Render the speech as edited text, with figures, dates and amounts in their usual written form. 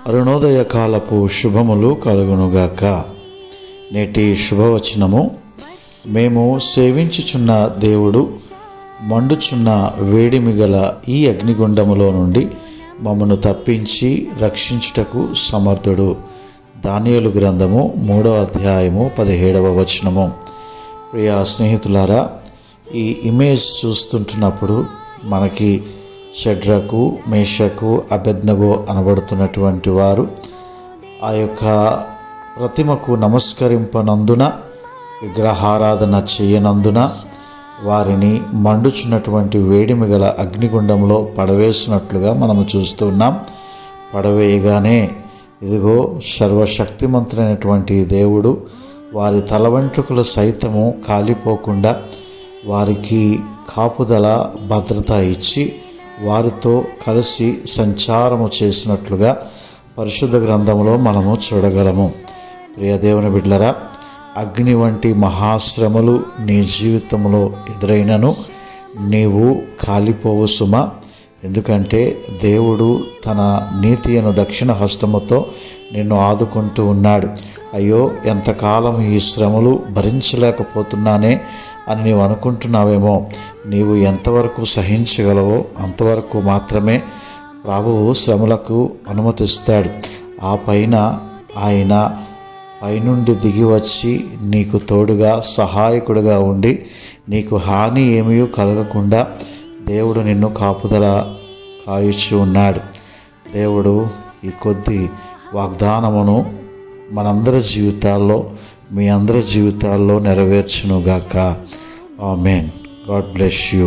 అరుణోదయ కాలపు శుభములు కలుగునుగాక. నేటి శుభవచనము: మేము సేవించుచున్న దేవుడు మండుచున్న వేడిమిగల ఈ అగ్నిగుండములో నుండి మమ్మను తప్పించి రక్షించుటకు సమర్థుడు. దానియేలు గ్రంథము 3వ అధ్యాయము 17వ వచనము. ప్రియ స్నేహితులారా, ఈ ఇమేజ్ చూస్తుంటున్నప్పుడు మనకి షడ్రకు, మేషకు, అబేద్నెగో అనబడుతున్నటువంటి వారు ఆ యొక్క ప్రతిమకు నమస్కరింపనందున, విగ్రహారాధన చేయనందున వారిని మండుచున్నటువంటి వేడిమి గల అగ్నిగుండంలో పడవేసినట్లుగా మనము చూస్తున్నాం. పడవేయగానే ఇదిగో సర్వశక్తిమంతుడైనటువంటి దేవుడు వారి తల వెంట్రుకలు సైతము కాలిపోకుండా వారికి కాపుదల, భద్రత ఇచ్చి వారితో కలిసి సంచారము చేసినట్లుగా పరిశుద్ధ గ్రంథంలో మనము చూడగలము. ప్రియ దేవుని బిడ్డలారా, అగ్ని వంటి మహాశ్రమలు నీ జీవితంలో ఎదురైనను నీవు కాలిపోవు సుమా. ఎందుకంటే దేవుడు తన నీతి అను దక్షిణ హస్తముతో నిన్ను ఆదుకుంటూ ఉన్నాడు. అయ్యో, ఎంతకాలం ఈ శ్రమలు భరించలేకపోతున్నానే అని నీవు అనుకుంటున్నావేమో. నీవు ఎంతవరకు సహించగలవో అంతవరకు మాత్రమే ప్రభువు శ్రమలకు అనుమతిస్తాడు. ఆ పైన ఆయన పైనుండి దిగి వచ్చి నీకు తోడుగా, సహాయకుడిగా ఉండి నీకు హాని ఏమీ కలగకుండా దేవుడు నిన్ను కాపుదల కాయిచి ఉన్నాడు. దేవుడు ఈ కొద్ది వాగ్దానమును మనందరి జీవితాల్లో, మీ అందరి జీవితాల్లో నెరవేర్చునుగాక. ఆమేన్. God bless you.